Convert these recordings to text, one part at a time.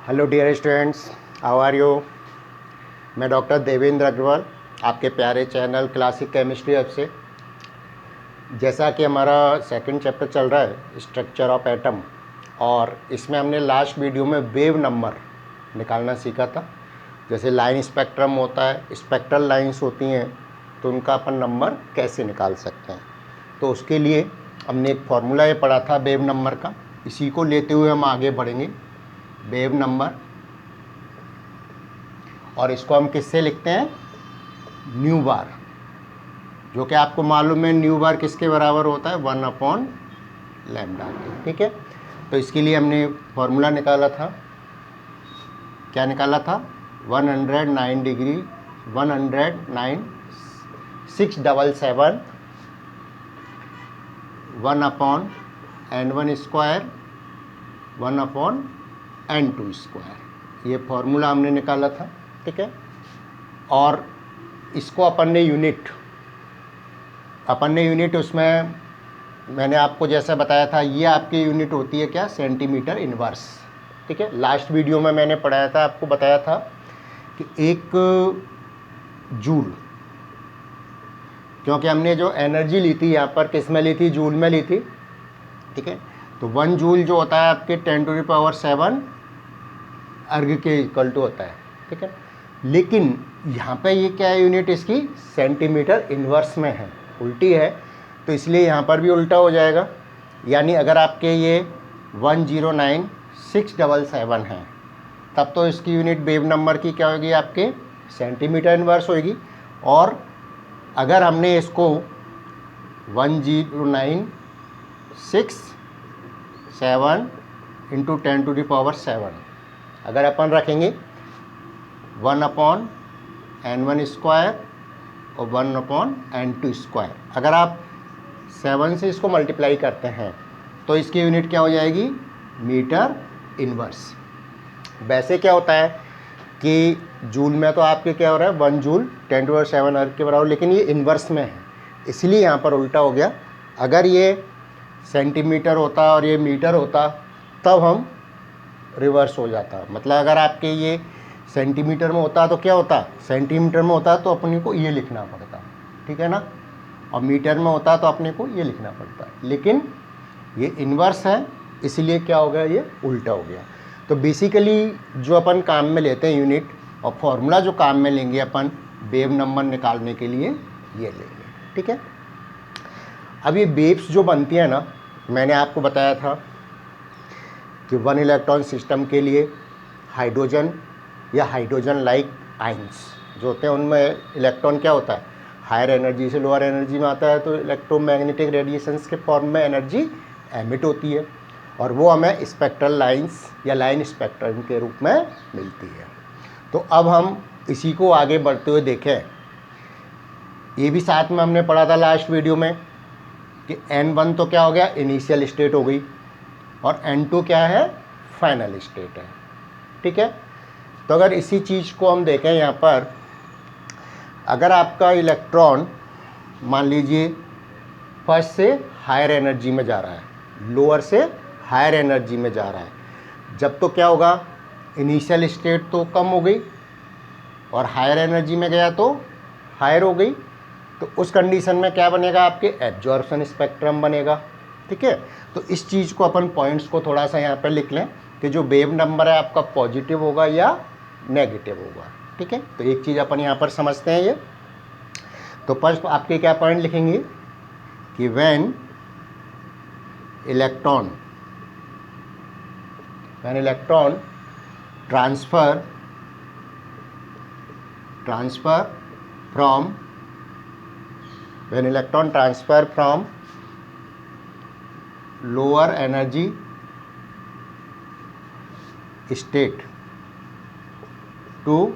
Hello dear students, how are you. मैं doctor Devendra Agarwal, आपके प्यारे चैनल क्लासिक केमिस्ट्री ऐप से। जैसा कि हमारा सेकंड चैप्टर चल रहा है स्ट्रक्चर ऑफ एटम, और इसमें हमने लास्ट वीडियो में वेव नंबर निकालना सीखा था। जैसे लाइन स्पेक्ट्रम होता है, स्पेक्ट्रल लाइंस होती हैं, तो उनका अपन नंबर कैसे निकाल सकते हैं। तो उसके लिए हमने एक फार्मूला ये पढ़ा था वेव नंबर का, इसी को लेते हुए हम आगे बढ़ेंगे। वेव नंबर, और इसको हम किससे लिखते हैं, न्यू बार, जो कि आपको मालूम है न्यू बार किसके बराबर होता है, 1/λ के। ठीक है, तो इसके लिए हमने फॉर्मूला निकाला था। क्या निकाला था, 109 degree 109 677 1/n1 square 1/n2 square, ये फॉर्मूला हमने निकाला था। ठीक है, और इसको अपन ने यूनिट उसमें मैंने आपको जैसा बताया था, ये आपकी यूनिट होती है क्या, सेंटीमीटर इनवर्स। ठीक है, लास्ट वीडियो में मैंने पढ़ाया था, आपको बताया था कि एक जूल, क्योंकि हमने जो एनर्जी ली थी यहाँ पर किस में ली थी, जूल में ली थी। ठीक है, तो 1 जूल जो होता है आपके 10⁻7 अर्ग के इक्वल टू होता है। ठीक है, लेकिन यहाँ पे ये क्या है, यूनिट इसकी सेंटीमीटर इनवर्स में है, उल्टी है, तो इसलिए यहाँ पर भी उल्टा हो जाएगा। यानी अगर आपके ये 109,677 है, तब तो इसकी यूनिट वेव नंबर की क्या होगी, आपके सेंटीमीटर इनवर्स होगी। और अगर हमने इसको 109,677 इंटू 10⁻7 अगर अपन रखेंगे 1/n1 स्क्वायर और 1/n2 स्क्वायर, अगर आप 7 से इसको मल्टीप्लाई करते हैं तो इसकी यूनिट क्या हो जाएगी, मीटर इनवर्स। वैसे क्या होता है कि जूल में तो आपके क्या हो रहा है, 1 जूल 10⁻7 अर्ग के बराबर, लेकिन ये इनवर्स में है, इसलिए यहाँ पर उल्टा हो गया। अगर ये सेंटीमीटर होता और ये मीटर होता तब हम रिवर्स हो जाता। मतलब अगर आपके ये सेंटीमीटर में होता तो क्या होता, सेंटीमीटर में होता तो अपने को ये लिखना पड़ता, ठीक है ना, और मीटर में होता तो अपने को ये लिखना पड़ता, लेकिन ये इन्वर्स है, इसलिए क्या हो गया, ये उल्टा हो गया। तो बेसिकली जो अपन काम में लेते हैं यूनिट और फॉर्मूला जो काम में लेंगे अपन वेव नंबर निकालने के लिए, ये लेंगे। ठीक है, अब ये वेव्स जो बनती है ना, मैंने आपको बताया था कि 1 इलेक्ट्रॉन सिस्टम के लिए हाइड्रोजन या हाइड्रोजन लाइक आइंस जो होते हैं, उनमें इलेक्ट्रॉन क्या होता है, हायर एनर्जी से लोअर एनर्जी में आता है, तो इलेक्ट्रोमैग्नेटिक रेडिएशंस के फॉर्म में एनर्जी एमिट होती है, और वो हमें स्पेक्ट्रल लाइंस या लाइन स्पेक्ट्रम के रूप में मिलती है। तो अब हम इसी को आगे बढ़ते हुए देखें। ये भी साथ में हमने पढ़ा था लास्ट वीडियो में कि n1 तो क्या हो गया, इनिशियल स्टेट हो गई, और n2 क्या है, फाइनल स्टेट है। ठीक है, तो अगर इसी चीज़ को हम देखें यहाँ पर, अगर आपका इलेक्ट्रॉन मान लीजिए फर्स्ट से हायर एनर्जी में जा रहा है, लोअर से हायर एनर्जी में जा रहा है, जब तो क्या होगा, इनिशियल स्टेट तो कम हो गई और हायर एनर्जी में गया तो हायर हो गई, तो उस कंडीशन में क्या बनेगा, आपके एब्जॉर्प्शन स्पेक्ट्रम बनेगा। ठीक है, तो इस चीज़ को अपन पॉइंट्स को थोड़ा सा यहाँ पर लिख लें कि जो वेव नंबर है आपका पॉजिटिव होगा या नेगेटिव होगा। ठीक है, तो एक चीज़ अपन यहाँ पर समझते हैं ये। तो फर्स्ट आपके क्या पॉइंट लिखेंगे कि when electron transfer from lower energy state to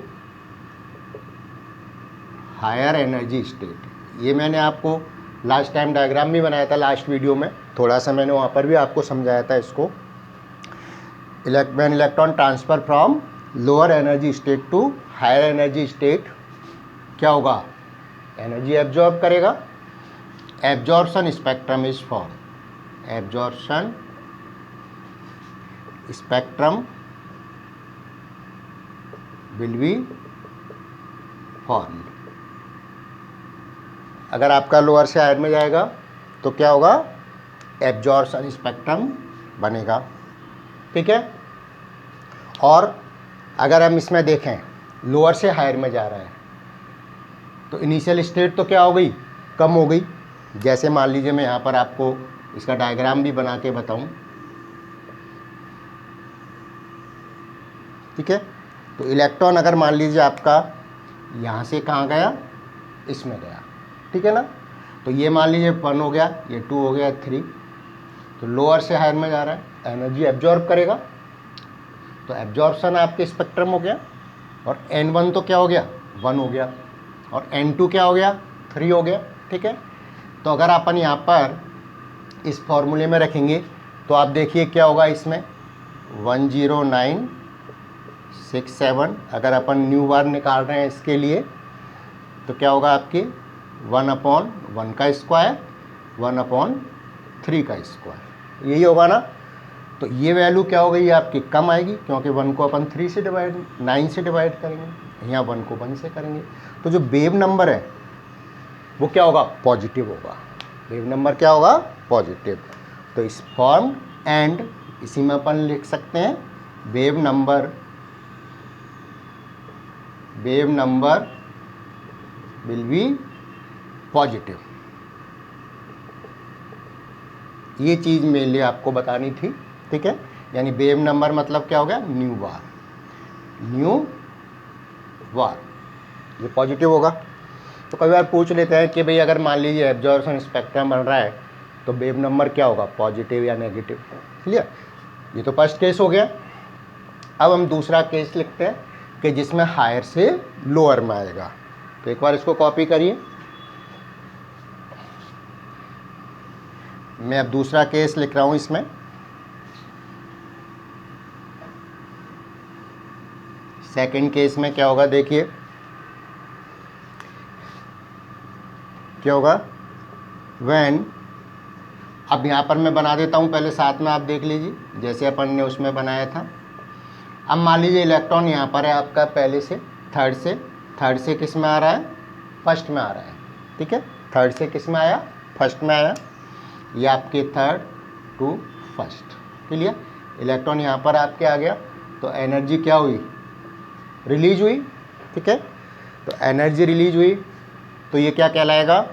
higher energy state, ये मैंने आपको लास्ट टाइम डायग्राम भी बनाया था लास्ट वीडियो में, थोड़ा सा मैंने वहाँ पर भी आपको समझाया था इसको। When electron transfer from lower energy state to higher energy state, क्या होगा, एनर्जी एब्जॉर्ब करेगा, absorption spectrum is form, absorption spectrum will be formed. अगर आपका लोअर से हायर में जाएगा तो क्या होगा, एब्जॉर्प्शन स्पेक्ट्रम बनेगा। ठीक है। और अगर हम इसमें देखें लोअर से हायर में जा रहा है तो इनिशियल स्टेट तो क्या हो गई, कम हो गई। जैसे मान लीजिए मैं यहाँ पर आपको इसका डायग्राम भी बना के बताऊँ। ठीक है। तो इलेक्ट्रॉन अगर मान लीजिए आपका यहाँ से कहाँ गया, इसमें गया। ठीक है ना। तो ये मान लीजिए 1 हो गया, ये 2 हो गया, 3। तो लोअर से हायर में जा रहा है, एनर्जी एब्जॉर्ब करेगा। तो एब्जॉर्प्शन आपके स्पेक्ट्रम हो गया। और N1 तो क्या हो गया, 1 हो गया। और N2 क्या हो गया, 3 हो गया। ठीक है। तो अगर अपन यहाँ पर इस फॉर्मूले में रखेंगे तो आप देखिए क्या होगा इसमें, 10967। अगर अपन न्यू बार निकाल रहे हैं इसके लिए तो क्या होगा आपके 1/1 का स्क्वायर 1/3 का स्क्वायर, यही होगा ना। तो ये वैल्यू क्या हो गई आपकी, कम आएगी, क्योंकि 1 को अपन 9 से डिवाइड करेंगे, यहाँ 1 को 1 से करेंगे। तो जो वेव नंबर है वो क्या होगा, पॉजिटिव होगा। वेव नंबर क्या होगा, पॉजिटिव। तो इस फॉर्म एंड इसी में अपन लिख सकते हैं wave number will be positive. ये चीज़ मेरे लिए आपको बतानी थी। ठीक है। यानी वेव नंबर मतलब क्या हो गया, न्यू बार, ये पॉजिटिव होगा। तो कई बार पूछ लेते हैं कि भाई अगर मान लीजिए एब्जॉर्प्शन स्पेक्ट्रम बन रहा है तो वेव नंबर क्या होगा, पॉजिटिव या नेगेटिव। क्लियर। ये तो फर्स्ट केस हो गया। अब हम दूसरा केस लिखते हैं कि जिसमें हायर से लोअर में आएगा। तो एक बार इसको कॉपी करिए। मैं अब दूसरा केस लिख रहा हूं इसमें। सेकंड केस में क्या होगा, देखिए क्या होगा, व्हेन, अब यहाँ पर मैं बना देता हूँ पहले, साथ में आप देख लीजिए जैसे अपन ने उसमें बनाया था। अब मान लीजिए इलेक्ट्रॉन यहाँ पर है आपका पहले से, थर्ड से किस में आ रहा है, फर्स्ट में आ रहा है। ठीक है। थर्ड से किस में आया, फर्स्ट में आया। ये आपके third to first. Clear. Electron यहाँ पर आपके आ गया तो एनर्जी क्या हुई, रिलीज हुई। ठीक है। तो एनर्जी रिलीज हुई तो ये क्या कहलाएगा,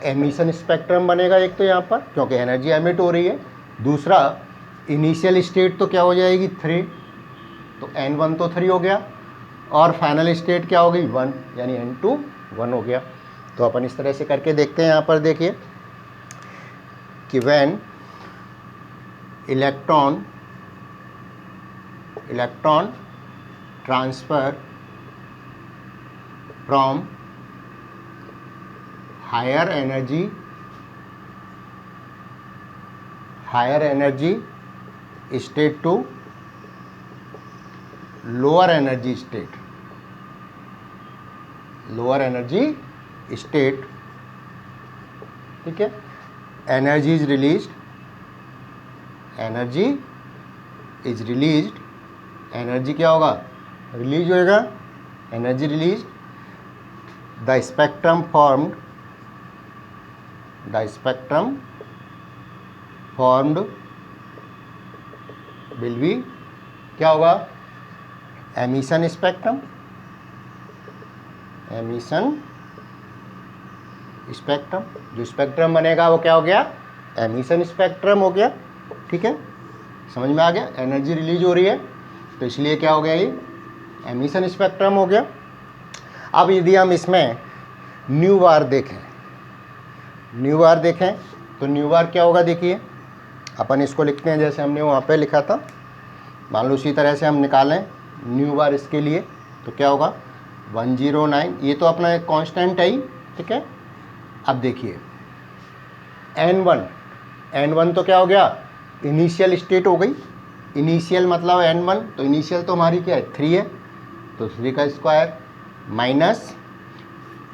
एमिशन स्पेक्ट्रम बनेगा एक तो यहाँ पर, क्योंकि एनर्जी एमिट हो रही है। दूसरा इनिशियल स्टेट तो क्या हो जाएगी, 3। तो N1 तो 3 हो गया। और फाइनल स्टेट क्या हो गई, 1, यानी N2 1 हो गया। तो अपन इस तरह से करके देखते हैं। यहाँ पर देखिए कि when electron transfer from higher energy state to lower energy state. ठीक है। एनर्जी इज रिलीज्ड, एनर्जी क्या होगा, रिलीज होएगा, energy release. The spectrum formed will be क्या होगा, एमिशन स्पेक्ट्रम। जो स्पेक्ट्रम बनेगा वो क्या हो गया, एमिशन स्पेक्ट्रम हो गया। ठीक है। समझ में आ गया। एनर्जी रिलीज हो रही है तो इसलिए क्या हो गया, ये एमिशन स्पेक्ट्रम हो गया। अब यदि हम इसमें न्यू बार देखें तो न्यू बार क्या होगा, देखिए अपन इसको लिखते हैं जैसे हमने वहाँ पे लिखा था। मान लो उसी तरह से हम निकालें न्यू बार इसके लिए तो क्या होगा, 109। ये तो अपना एक कांस्टेंट है ही। ठीक है। अब देखिए N1 तो क्या हो गया, इनिशियल स्टेट हो गई। इनिशियल मतलब N1, तो इनिशियल तो हमारी क्या है, 3 है, तो 3 का square minus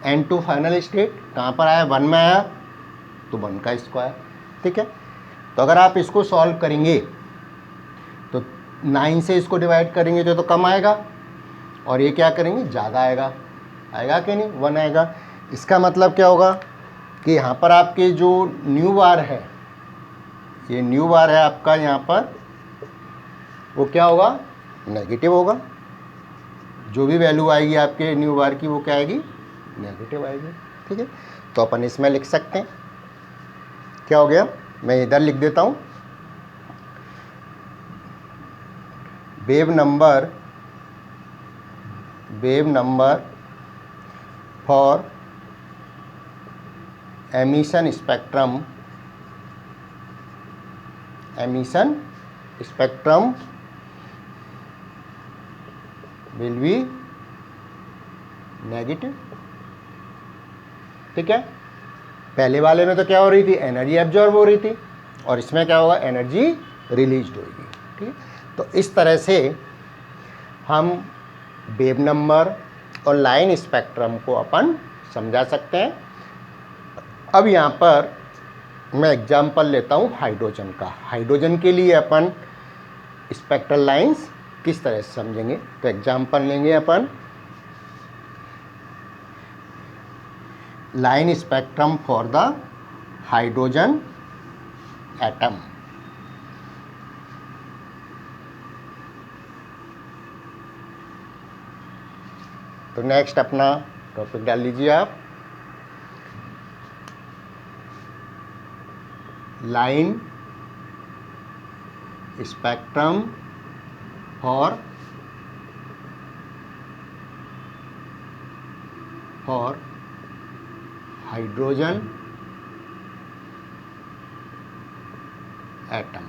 N2 final state कहाँ पर आया, 1 में आया, तो 1 का स्क्वायर। ठीक है। तो अगर आप इसको सॉल्व करेंगे तो 9 से इसको डिवाइड करेंगे तो कम आएगा, और ये क्या करेंगे ज़्यादा आएगा, आएगा कि नहीं, 1 आएगा। इसका मतलब क्या होगा कि यहाँ पर आपके जो न्यू बार है, ये न्यू बार है आपका, यहाँ पर वो क्या होगा, नेगेटिव होगा। जो भी वैल्यू आएगी आपके न्यू बार की वो क्या आएगी, नेगेटिव आएगी। ठीक है, तो अपन इसमें लिख सकते हैं, क्या हो गया, मैं इधर लिख देता हूँ, wave number for emission spectrum will B negative. ठीक है, पहले वाले में तो क्या हो रही थी, एनर्जी एब्जॉर्ब हो रही थी, और इसमें क्या होगा, एनर्जी रिलीज होगी। ठीक है, तो इस तरह से हम वेव नंबर और लाइन स्पेक्ट्रम को अपन समझा सकते हैं। अब यहाँ पर मैं एग्जाम्पल लेता हूँ हाइड्रोजन का। हाइड्रोजन के लिए अपन स्पेक्ट्रल लाइंस किस तरह से समझेंगे, तो एग्जाम्पल लेंगे अपन line spectrum for the hydrogen atom. तो नेक्स्ट अपना टॉपिक डाल लीजिए आप, line spectrum for hydrogen atom.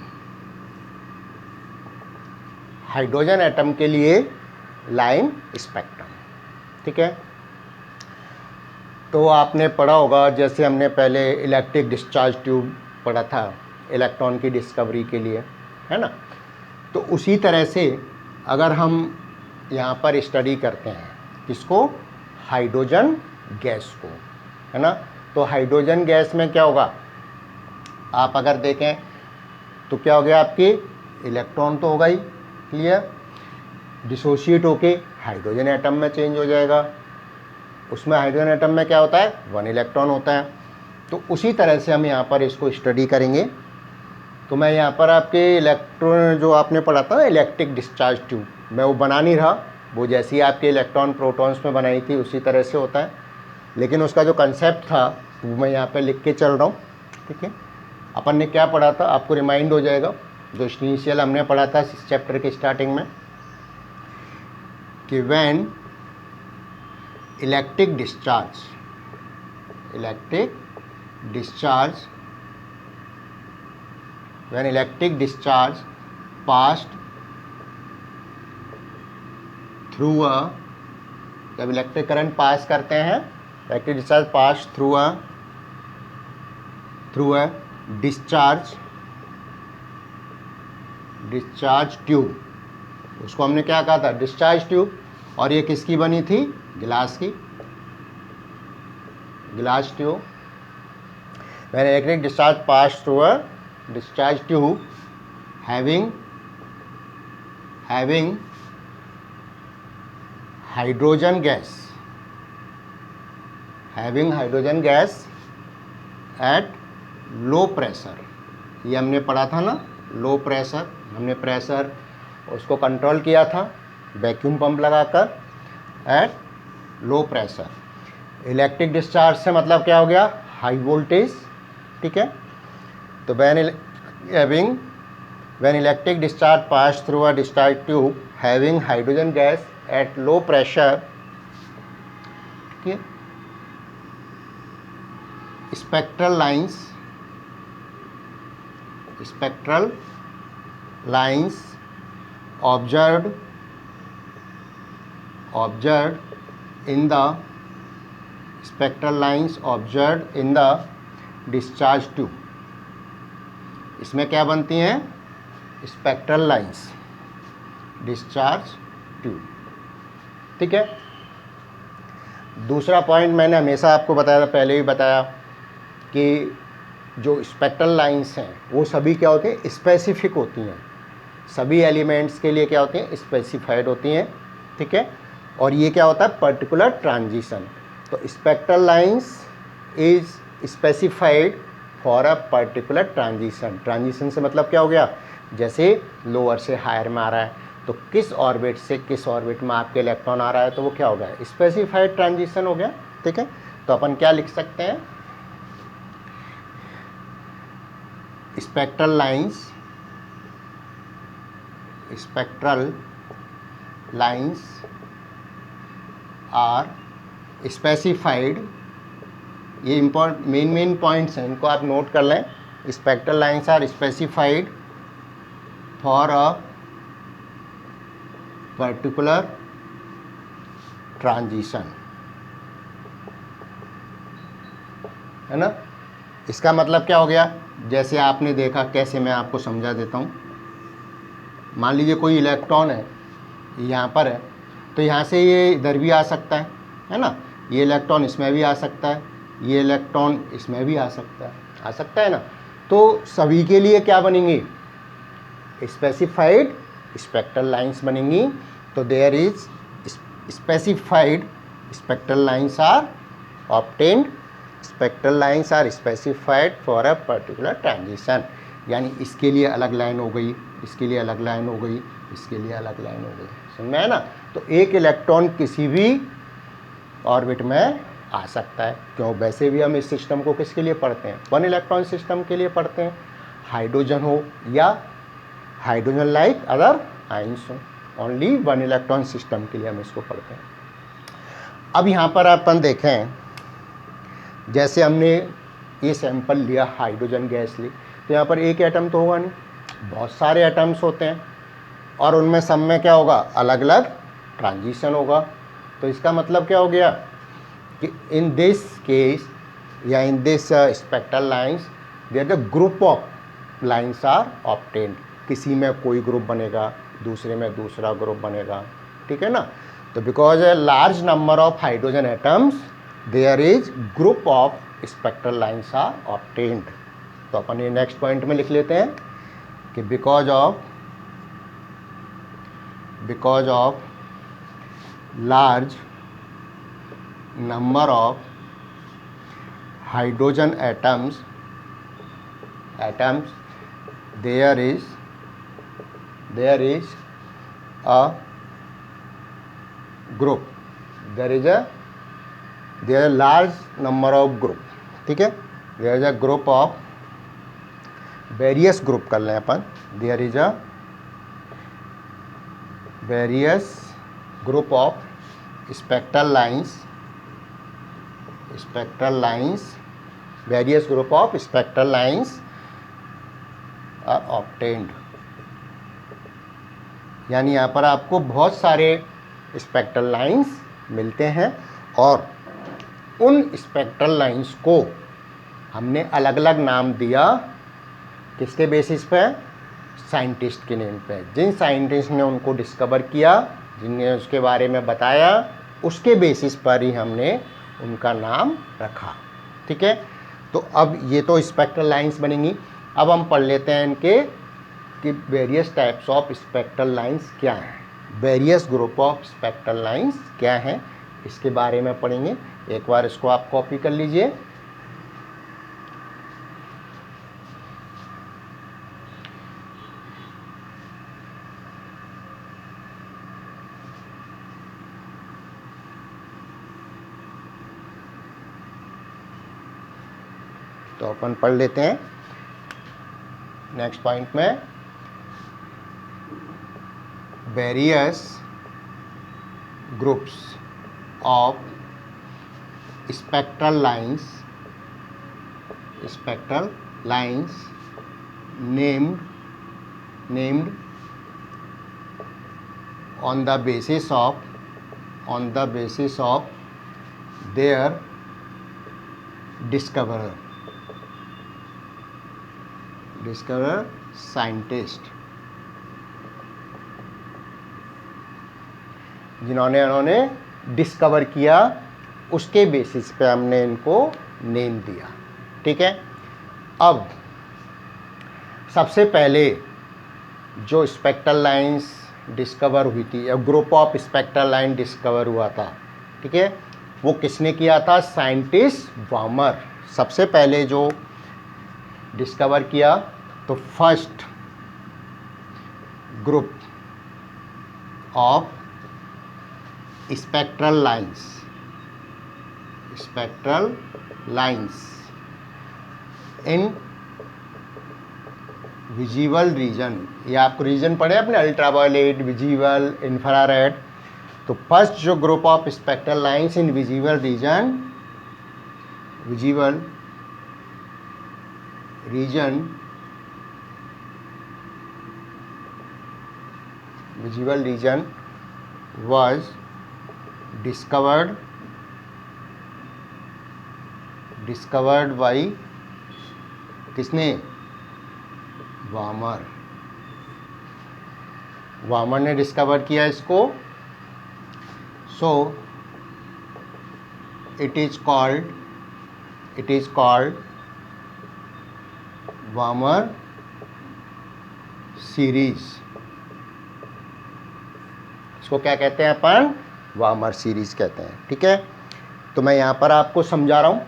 Hydrogen atom के लिए लाइन स्पेक्ट्रम। ठीक है, तो आपने पढ़ा होगा, जैसे हमने पहले इलेक्ट्रिक डिस्चार्ज ट्यूब पढ़ा था इलेक्ट्रॉन की डिस्कवरी के लिए, है ना। तो उसी तरह से अगर हम यहाँ पर स्टडी करते हैं किसको, हाइड्रोजन गैस को, है ना। तो हाइड्रोजन गैस में क्या होगा, आप अगर देखें तो क्या हो गया, आपकी इलेक्ट्रॉन तो होगा ही, क्लियर, डिसोशिएट होके हाइड्रोजन एटम में चेंज हो जाएगा। उसमें हाइड्रोजन एटम में क्या होता है, 1 इलेक्ट्रॉन होता है। तो उसी तरह से हम यहाँ पर इसको स्टडी करेंगे। तो मैं यहाँ पर आपके इलेक्ट्रॉन जो आपने पढ़ा था इलेक्ट्रिक डिस्चार्ज ट्यूब, मैं वो बना नहीं रहा, वो जैसी आपके इलेक्ट्रॉन प्रोटॉन्स में बनाई थी उसी तरह से होता है, लेकिन उसका जो कंसेप्ट था वो मैं यहाँ पे लिख के चल रहा हूँ। ठीक है, अपन ने क्या पढ़ा था आपको रिमाइंड हो जाएगा, जो इनिशियल हमने पढ़ा था इस चैप्टर के स्टार्टिंग में, कि when electric discharge passed through a, जब इलेक्ट्रिक करंट पास करते हैं, electric discharge pass through a discharge tube, उसको हमने क्या कहा था, डिस्चार्ज ट्यूब। और ये किसकी बनी थी, गिलास की, गिलास tube. When electric discharge pass through a discharge tube having hydrogen gas at low pressure, ये हमने पढ़ा था ना, लो प्रेशर, हमने प्रेशर उसको कंट्रोल किया था वैक्यूम पंप लगाकर, at low pressure. Electric discharge से मतलब क्या हो गया, हाई वोल्टेज। ठीक है, तो when electric discharge pass through a discharge tube having hydrogen gas at low pressure, spectral lines observed in the discharge tube, इसमें क्या बनती हैं, स्पेक्ट्रल लाइंस, डिस्चार्ज ट्यूब। ठीक है, दूसरा पॉइंट मैंने हमेशा आपको बताया था, पहले भी बताया कि जो स्पेक्ट्रल लाइंस हैं वो सभी क्या होती हैं, स्पेसिफिक होती हैं, सभी एलिमेंट्स के लिए क्या होती हैं, स्पेसिफाइड होती हैं, ठीक है। और ये क्या होता है, पर्टिकुलर ट्रांजिशन। तो spectral lines is specified for a particular transition. Transition से मतलब क्या हो गया, जैसे लोअर से हायर में आ रहा है, तो किस ऑर्बिट से किस ऑर्बिट में आपके इलेक्ट्रॉन आ रहा है, तो वो क्या हो गया, स्पेसिफाइड ट्रांजिशन हो गया, ठीक है। तो अपन क्या लिख सकते हैं, स्पेक्ट्रल लाइंस आर स्पेसिफाइड। ये मेन पॉइंट्स हैं, इनको आप नोट कर लें। Spectral lines are specified for a particular transition, है ना। इसका मतलब क्या हो गया, जैसे आपने देखा, कैसे मैं आपको समझा देता हूँ। मान लीजिए कोई इलेक्ट्रॉन है, यहाँ पर है, तो यहाँ से ये इधर भी आ सकता है ना। ये इलेक्ट्रॉन इसमें भी आ सकता है, ये इलेक्ट्रॉन इसमें भी आ सकता है ना। तो सभी के लिए क्या बनेंगी, स्पेसिफाइड स्पेक्ट्रल लाइंस बनेंगी। तो there is specified spectral lines are obtained, spectral lines are specified for a particular transition. यानी इसके लिए अलग लाइन हो गई, इसके लिए अलग लाइन हो गई, इसके लिए अलग लाइन हो गई, समझ में है ना। तो एक इलेक्ट्रॉन किसी भी ऑर्बिट में आ सकता है। क्यों, वैसे भी हम इस सिस्टम को किसके लिए पढ़ते हैं, वन इलेक्ट्रॉन सिस्टम के लिए पढ़ते हैं। हाइड्रोजन हो या हाइड्रोजन लाइक अदर आइंस हो, ओनली वन इलेक्ट्रॉन सिस्टम के लिए हम इसको पढ़ते हैं। अब यहाँ पर अपन देखें, जैसे हमने ये सैंपल लिया, हाइड्रोजन गैस ली, तो यहाँ पर एक एटम तो होगा नहीं, बहुत सारे एटम्स होते हैं, और उनमें सब में क्या होगा, अलग अलग ट्रांजिशन होगा। तो इसका मतलब क्या हो गया कि इन दिस केस या in this spectral lines there the group of lines are obtained. किसी में कोई ग्रुप बनेगा, दूसरे में दूसरा ग्रुप बनेगा, ठीक है ना। तो because a large number of hydrogen atoms there is group of spectral lines are obtained. तो अपन ये नेक्स्ट पॉइंट में लिख लेते हैं कि because of large number of hydrogen atoms there is a group, there is a large number of group, ठीक है। there is a group of various group कर लें अपन, there is a various group of spectral lines, various group of spectral lines are obtained। यानी यहाँ पर आपको बहुत सारे स्पेक्ट्रल लाइंस मिलते हैं, और उन स्पेक्ट्रल लाइंस को हमने अलग अलग नाम दिया, किसके बेसिस पे, साइंटिस्ट के नेम पे। जिन साइंटिस्ट ने उनको डिस्कवर किया, जिनने उसके बारे में बताया, उसके बेसिस पर ही हमने उनका नाम रखा, ठीक है। तो अब ये तो स्पेक्ट्रल लाइंस बनेंगी। अब हम पढ़ लेते हैं इनके कि various types of spectral lines क्या हैं, various group of spectral lines क्या हैं, इसके बारे में पढ़ेंगे। एक बार इसको आप कॉपी कर लीजिए। तो अपन पढ़ लेते हैं नेक्स्ट पॉइंट में, various groups of spectral lines named on the basis of their discoverer scientist, जिन्होंने डिस्कवर किया, उसके बेसिस पे हमने इनको नेम दिया, ठीक है। अब सबसे पहले जो स्पेक्ट्रल लाइंस डिस्कवर हुई थी, या group of spectral line discover हुआ था, ठीक है, वो किसने किया था? Scientist Balmer. सबसे पहले जो डिस्कवर किया, तो first group of spectral lines in visible region, ये आपको रीजन पढ़े अपने, अल्ट्रावायलेट, विजिबल, इंफ्रारेड। तो फर्स्ट जो group of spectral lines in visible region was discovered by किसने? वामर ने डिस्कवर किया इसको। So it is called Balmer series. इसको क्या कहते हैं अपन? वामर सीरीज कहते हैं, ठीक है। तो मैं यहाँ पर आपको समझा रहा हूँ।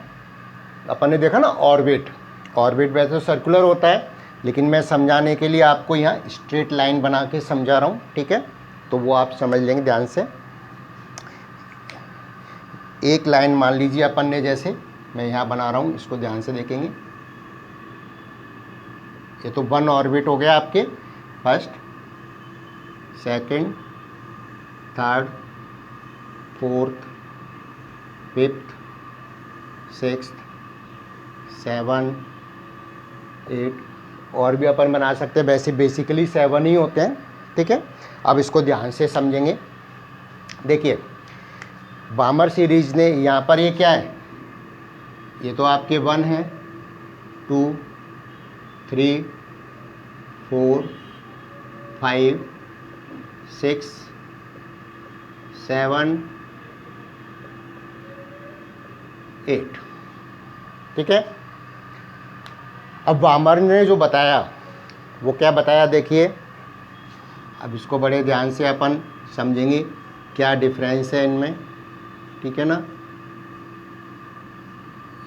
अपन ने देखा ना ऑर्बिट वैसे तो सर्कुलर होता है, लेकिन मैं समझाने के लिए आपको यहाँ स्ट्रेट लाइन बना के समझा रहा हूँ, ठीक है। तो वो आप समझ लेंगे ध्यान से। एक लाइन मान लीजिए अपन ने, जैसे मैं यहाँ बना रहा हूँ, इसको ध्यान से देखेंगे। ये तो वन ऑर्बिट हो गया आपके, first, second, third, fourth, fifth, sixth, 7, 8, और भी अपन बना सकते हैं। वैसे बेसिकली 7 ही होते हैं, ठीक है। अब इसको ध्यान से समझेंगे। देखिए वामर सीरीज ने यहाँ पर ये क्या है? ये तो आपके 1 है, 2, 3, 4, 5, 6, 7, 8, ठीक है। अब वामर ने जो बताया वो क्या बताया, देखिए। अब इसको बड़े ध्यान से अपन समझेंगे क्या डिफरेंस है इनमें, ठीक है ना।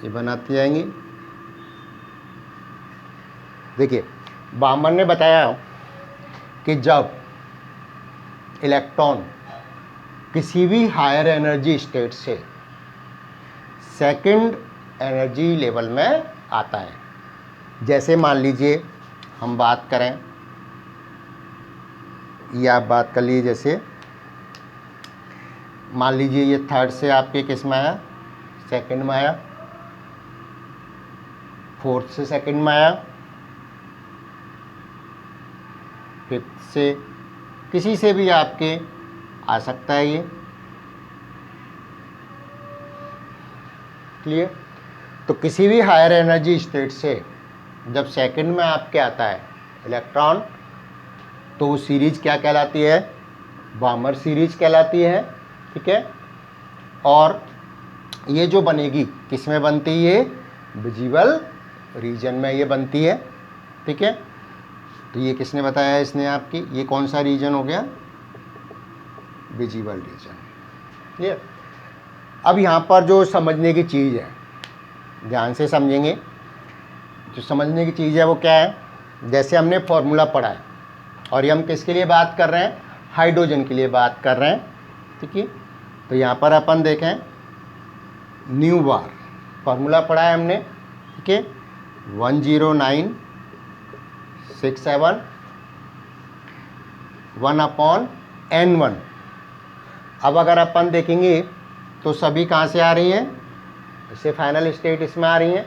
ये बनाते जाएंगे। देखिए वामर ने बताया कि जब इलेक्ट्रॉन किसी भी हायर एनर्जी स्टेट से सेकंड एनर्जी लेवल में आता है, जैसे मान लीजिए हम बात करें, ये आप बात कर लीजिए, जैसे मान लीजिए ये थर्ड से आपके किस में आया? सेकंड में आया, फोर्थ से सेकंड में आया, फिफ्थ से, किसी से भी आपके आ सकता है ये, क्लियर। तो किसी भी हायर एनर्जी स्टेट से जब सेकंड में आपके आता है इलेक्ट्रॉन, तो वो सीरीज क्या कहलाती है? वामर सीरीज कहलाती है, ठीक है। और ये जो बनेगी किस में बनती है? ये विजिबल रीजन में ये बनती है, ठीक है। तो ये किसने बताया? इसने आपकी, ये कौन सा रीजन हो गया? Visible region, clear. अब यहाँ पर जो समझने की चीज़ है, ध्यान से समझेंगे। जो समझने की चीज़ है वो क्या है? जैसे हमने फॉर्मूला पढ़ा है, और ये हम किसके लिए बात कर रहे हैं? हाइड्रोजन के लिए बात कर रहे हैं, ठीक है। तो यहाँ पर अपन देखें, न्यू बार फार्मूला पढ़ा है हमने, ठीक है, 10967 1/N1। अब अगर अपन देखेंगे तो सभी कहाँ से आ रही हैं? इससे फाइनल स्टेट इसमें आ रही हैं,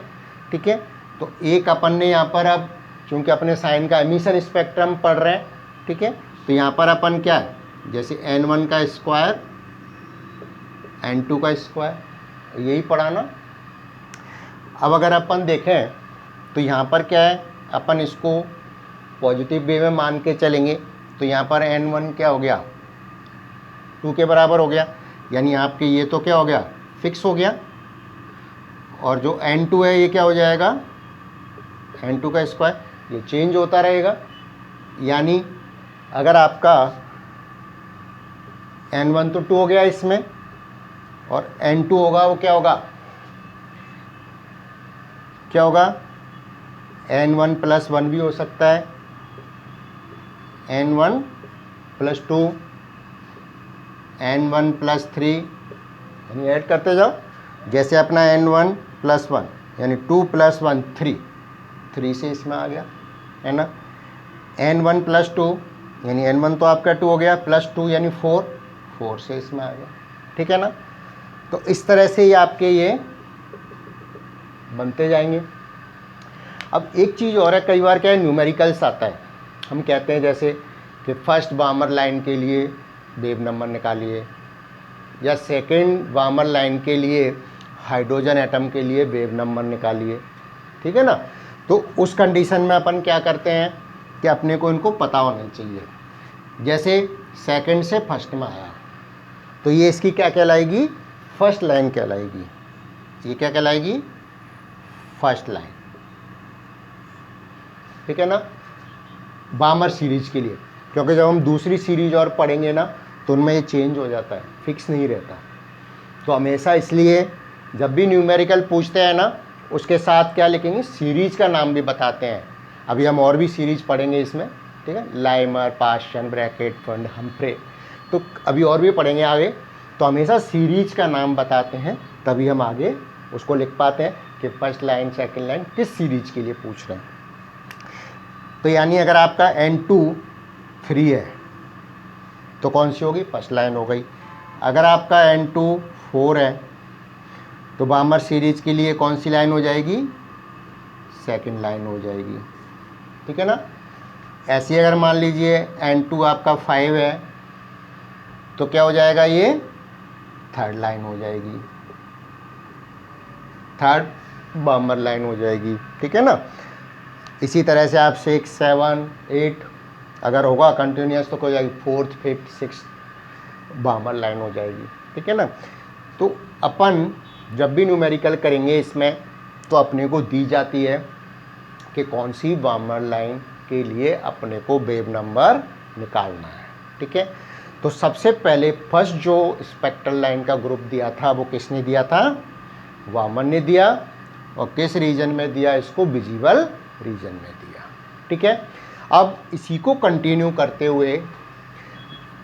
ठीक है। तो एक अपन ने यहाँ पर, अब चूँकि अपने साइन का एमिशन स्पेक्ट्रम पढ़ रहे हैं, ठीक है, तो यहाँ पर अपन क्या है, जैसे N1 का स्क्वायर, N2 का स्क्वायर, यही पढ़ा ना। अब अगर अपन देखें तो यहाँ पर क्या है, अपन इसको पॉजिटिव वे में मान के चलेंगे, तो यहाँ पर N1 क्या हो गया? 2 के बराबर हो गया, यानी आपके ये तो क्या हो गया? फिक्स हो गया। और जो N2 है ये क्या हो जाएगा? N2 का स्क्वायर, ये चेंज होता रहेगा, यानी अगर आपका n1 तो 2 हो गया इसमें, और n2 होगा वो क्या होगा, क्या होगा, n1 + 1 भी हो सकता है, n1 + 2, n1 + 3, यानी ऐड करते जाओ। जैसे अपना n1 + 1 यानी 2 + 1 3, 3 से इसमें आ गया, है ना। n1 + 2 यानी n1 तो आपका 2 हो गया, +2 यानी 4, 4 से इसमें आ गया, ठीक है ना। तो इस तरह से ये आपके ये बनते जाएंगे। अब एक चीज़ और है, कई बार क्या है, न्यूमेरिकल्स आता है, हम कहते हैं जैसे कि फर्स्ट बामर लाइन के लिए वेव नंबर निकालिए, या सेकंड बामर लाइन के लिए हाइड्रोजन एटम के लिए वेव नंबर निकालिए, ठीक है ना। तो उस कंडीशन में अपन क्या करते हैं कि अपने को इनको पता होना चाहिए। जैसे सेकंड से फर्स्ट में आया तो ये इसकी क्या कहलाएगी, फर्स्ट लाइन कहलाएगी। ये क्या कहलाएगी, फर्स्ट लाइन, ठीक है ना, बामर सीरीज के लिए। क्योंकि जब हम दूसरी सीरीज और पढ़ेंगे ना तो उनमें ये चेंज हो जाता है, फिक्स नहीं रहता। तो हमेशा इसलिए जब भी न्यूमेरिकल पूछते हैं ना, उसके साथ क्या लिखेंगे, सीरीज का नाम भी बताते हैं। अभी हम और भी सीरीज पढ़ेंगे इसमें, ठीक है, लाइमर, पास्चन, ब्रैकेट, फंड, हम्फ्रे, तो अभी और भी पढ़ेंगे आगे। तो हमेशा सीरीज का नाम बताते हैं, तभी हम आगे उसको लिख पाते हैं कि फर्स्ट लाइन सेकंड लाइन किस सीरीज के लिए पूछ रहे हैं। तो यानी अगर आपका n2 3 है तो कौन सी होगी, फर्स्ट लाइन हो गई। अगर आपका n2 4 है तो बामर सीरीज के लिए कौन सी लाइन हो जाएगी, सेकंड लाइन हो जाएगी, ठीक है ना। ऐसे अगर मान लीजिए n2 आपका 5 है तो क्या हो जाएगा, ये थर्ड लाइन हो जाएगी, थर्ड बामर लाइन हो जाएगी, ठीक है ना। इसी तरह से आप 6 7 8 अगर होगा कंटिन्यूस तो हो जाएगी, फोर्थ फिफ्थ सिक्स बामर लाइन हो जाएगी, ठीक है ना। तो अपन जब भी न्यूमेरिकल करेंगे इसमें तो अपने को दी जाती है कि कौन सी बामर लाइन के लिए अपने को वेव नंबर निकालना है, ठीक है। तो सबसे पहले फर्स्ट जो स्पेक्ट्रल लाइन का ग्रुप दिया था वो किसने दिया था, वामन ने दिया, और किस रीजन में दिया, इसको विजिबल रीजन में दिया, ठीक है। अब इसी को कंटिन्यू करते हुए,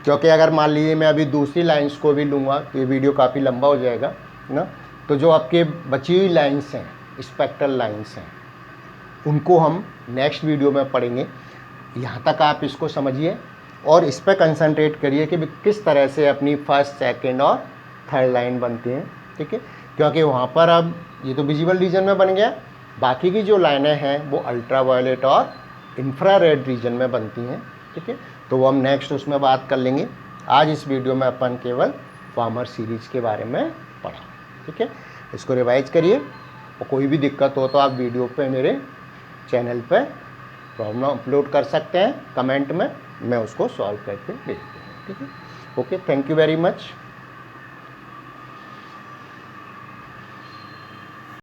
क्योंकि अगर मान लीजिए मैं अभी दूसरी लाइंस को भी लूँगा तो ये वीडियो काफ़ी लंबा हो जाएगा ना, तो जो आपके बची हुई लाइंस हैं, स्पेक्ट्रल लाइंस हैं, उनको हम नेक्स्ट वीडियो में पढ़ेंगे। यहाँ तक आप इसको समझिए और इस पर कंसंट्रेट करिए कि किस तरह से अपनी फर्स्ट सेकंड और थर्ड लाइन बनती हैं, ठीक है। क्योंकि वहाँ पर अब ये तो विजिबल रीजन में बन गया, बाकी की जो लाइनें हैं वो अल्ट्रा वायलेट और इंफ्रारेड रीजन में बनती हैं, ठीक है। तो वो हम नेक्स्ट उसमें बात कर लेंगे। आज इस वीडियो में अपन केवल बामर सीरीज के बारे में पढ़ा, ठीक है। इसको रिवाइज करिए, और कोई भी दिक्कत हो तो आप वीडियो पे मेरे चैनल पे प्रॉब्लम अपलोड कर सकते हैं कमेंट में, मैं उसको सॉल्व करके भेज दूँगा, ठीक है। Okay, thank you very much.